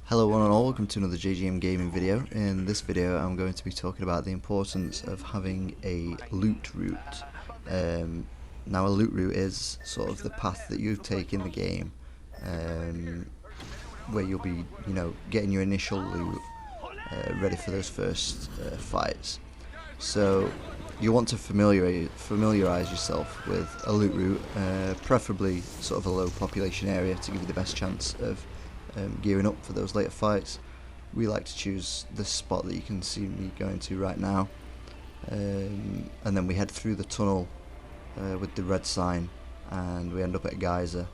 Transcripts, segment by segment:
Hello one and all, welcome to another JGM Gaming video. In this video I'm going to be talking about the importance of having a loot route. Now a loot route is sort of the path that you take in the game, where you'll be, getting your initial loot ready for those first fights. So you want to familiarise yourself with a loot route, preferably sort of a low population area to give you the best chance of gearing up for those later fights. We like to choose this spot that you can see me going to right now, and then we head through the tunnel with the red sign, and we end up at Geyser,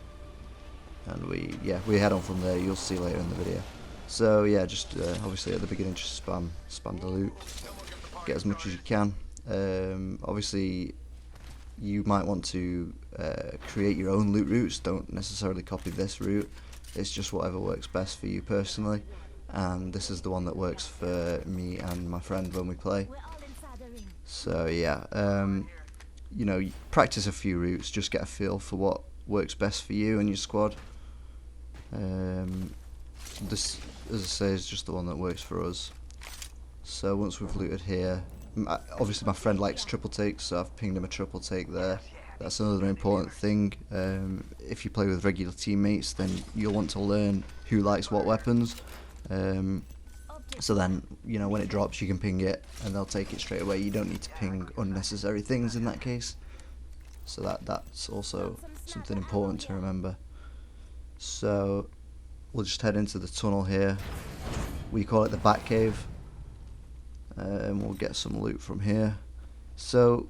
and we head on from there. You'll see later in the video. So yeah, just obviously at the beginning, just spam the loot, get as much as you can. Obviously you might want to create your own loot routes. Don't necessarily copy this route. It's just whatever works best for you personally, and this is the one that works for me and my friend when we play. So yeah, practice a few routes, just get a feel for what works best for you and your squad. This, as I say, is just the one that works for us. So once we've looted here, obviously my friend likes triple takes, so I've pinged him a triple take there. That's another important thing. If you play with regular teammates, then you'll want to learn who likes what weapons. So then, when it drops, you can ping it and they'll take it straight away. You don't need to ping unnecessary things in that case. So that's also something important to remember. So we'll just head into the tunnel here. We call it the Batcave. And we'll get some loot from here. So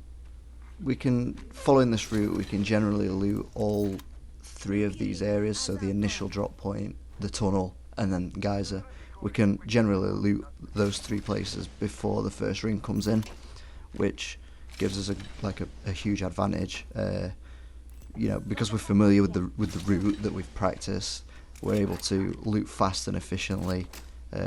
we can, following this route, we can generally loot all three of these areas. So the initial drop point, the tunnel, and then Geyser. We can generally loot those three places before the first ring comes in, which gives us a huge advantage. Because we're familiar with the route that we've practiced, we're able to loot fast and efficiently.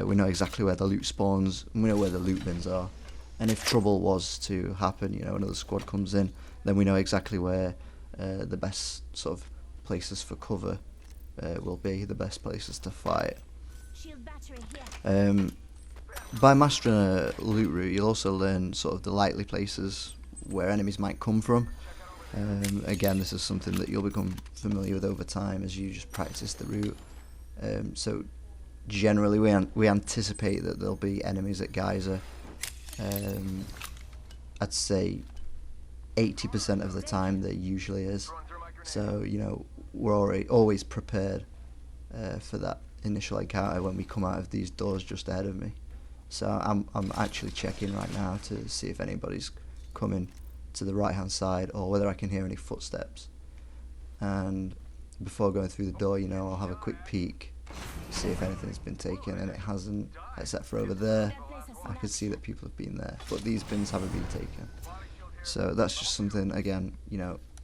We know exactly where the loot spawns, and we know where the loot bins are. And if trouble was to happen, another squad comes in, then we know exactly where the best sort of places for cover will be, the best places to fight. By mastering a loot route, you'll also learn sort of the likely places where enemies might come from. Again, this is something that you'll become familiar with over time as you just practice the route. So generally we anticipate that there'll be enemies at Geyser. I'd say 80% of the time there usually is. So we're always prepared for that initial encounter when we come out of these doors just ahead of me. So I'm actually checking right now to see if anybody's coming to the right hand side or whether I can hear any footsteps. And before going through the door, I'll have a quick peek, see if anything's been taken, and it hasn't, except for over there. I can see that people have been there, but these bins haven't been taken. So that's just something, again,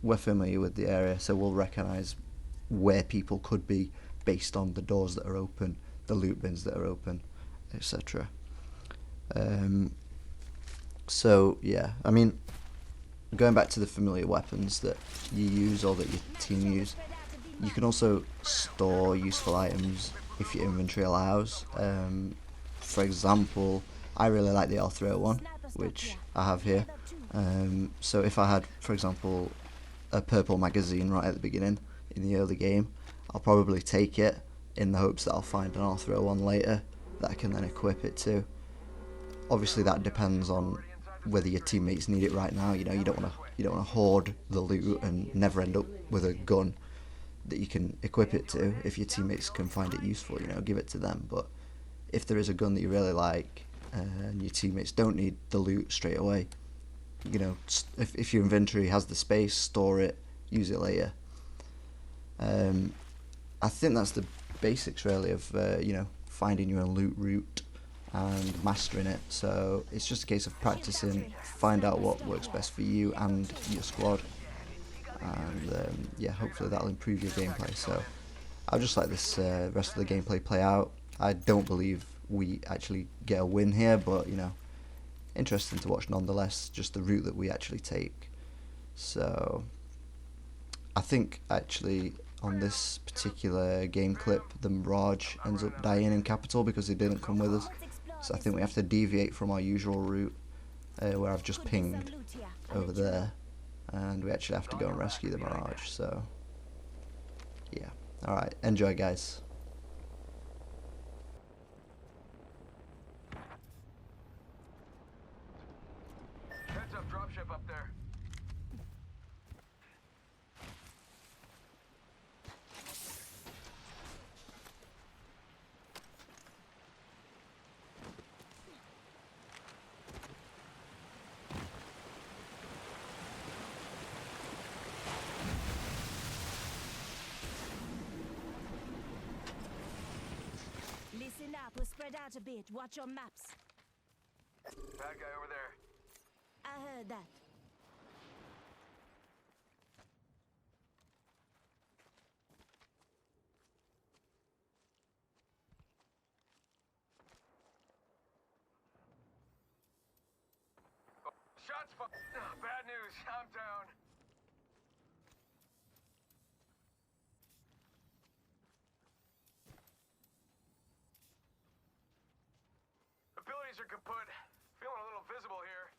we're familiar with the area, so we'll recognise where people could be based on the doors that are open, the loot bins that are open, etc. So yeah, going back to the familiar weapons that you use or that your team use, you can also store useful items if your inventory allows. For example, I really like the R301, which I have here. So if I had, for example, a purple magazine right at the beginning in the early game, I'll probably take it in the hopes that I'll find an R301 later that I can then equip it to. Obviously that depends on whether your teammates need it right now. You don't want to hoard the loot and never end up with a gun that you can equip it to. If your teammates can find it useful, give it to them. But if there is a gun that you really like and your teammates don't need the loot straight away, if your inventory has the space, store it, use it later. I think that's the basics really of finding your own loot route and mastering it. So it's just a case of practicing, find out what works best for you and your squad, and hopefully that'll improve your gameplay. So I'll just let this rest of the gameplay play out. I don't believe we actually get a win here, but interesting to watch nonetheless, just the route that we actually take. So I think actually on this particular game clip, the Mirage ends up dying in Capital because he didn't come with us. So I think we have to deviate from our usual route, where I've just pinged over there, and we actually have to go and rescue the Mirage. So yeah, alright, enjoy guys. Heads up, dropship up there. Listen up, we'll spread out a bit. Watch your maps. Bad guy over there. I heard that. Oh, shots fired. Bad news. I'm down. Abilities are kaput. Feeling a little visible here.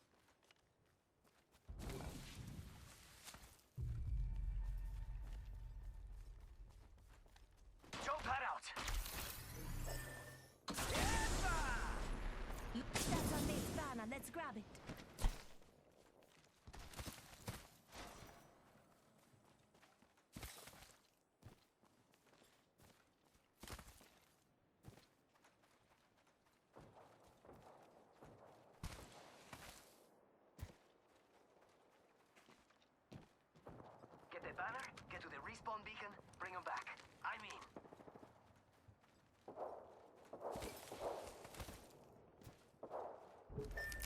Jump that out. That's on this banner. Let's grab it. Get the banner, get to the respawn beacon, bring them back. I mean...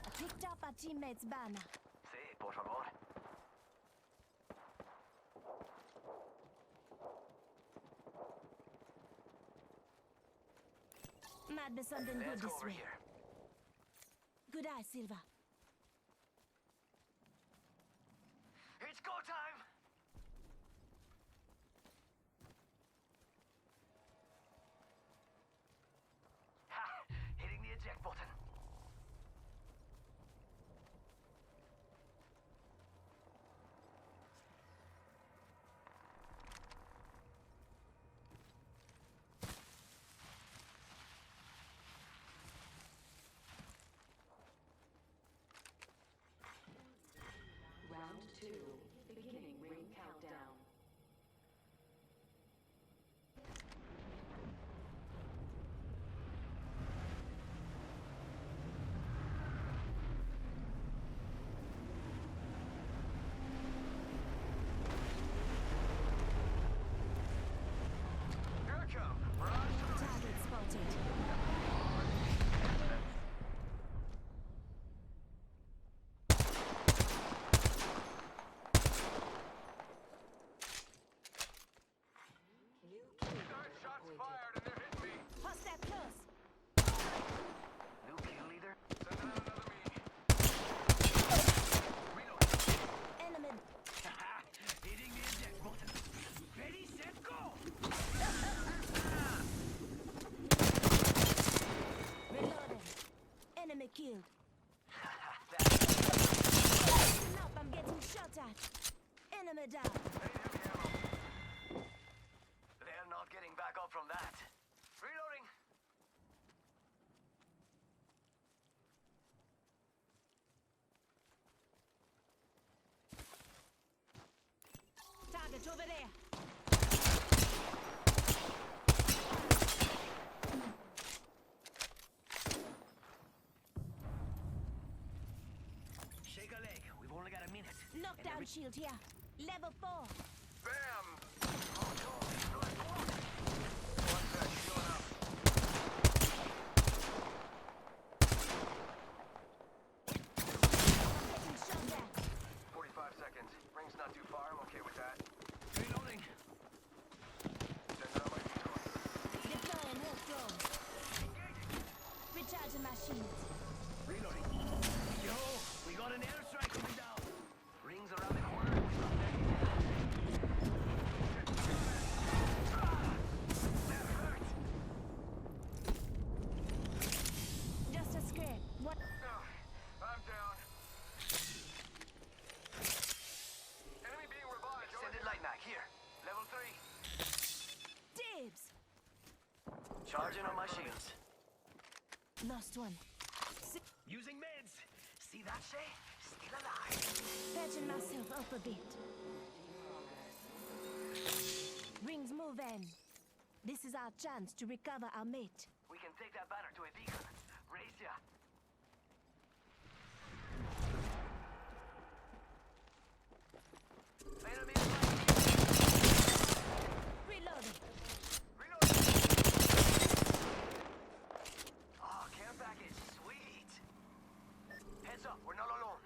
I picked up our teammate's banner. Sí, por favor. Might be something good Let's go this over way. here. Good eye, Silva. It's go time! Ha! Hitting the eject button. Round 2, beginning ring countdown. Here I come. Mirage. Target spotted. Nine shots fired and they're hitting me. Hostile close. New kill leader. Sending out another me. Reload. Enemy. Hitting the eject button. Ready, set, go! Reloading. Enemy killed. Listen up, I'm getting shot at. Enemy down. Need heavy ammo. They're not getting back up from that. Reloading. Target over there. Shake a leg. We've only got a minute. Knockdown shield here. Level 4. Bam. Getting shot at. 45 seconds. Ring's not too far. I'm okay with that. Reloading. Sending out my vehicle. Deploying hot drone. Recharging machines. Reloading. Yo, we got an airstrike coming down. Rings around the corner. We've got that. Charging on my shields. Lost one. Using meds. See that, Shay? Still alive. Patching myself up a bit. Rings move in. This is our chance to recover our mate. We can take that banner to a beacon. Race ya. Enemy Reloading. Reload. Oh, care package. Sweet. Heads up, we're not alone.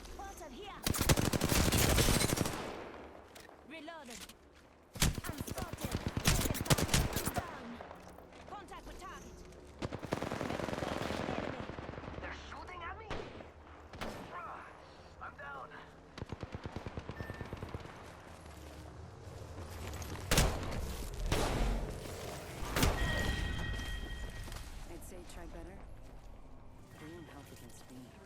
Spotted here. Reloading. I'm spotted. Down. Contact with target. Enemy. They're shooting at me? I'm down. I'd say try better. They won't help against me.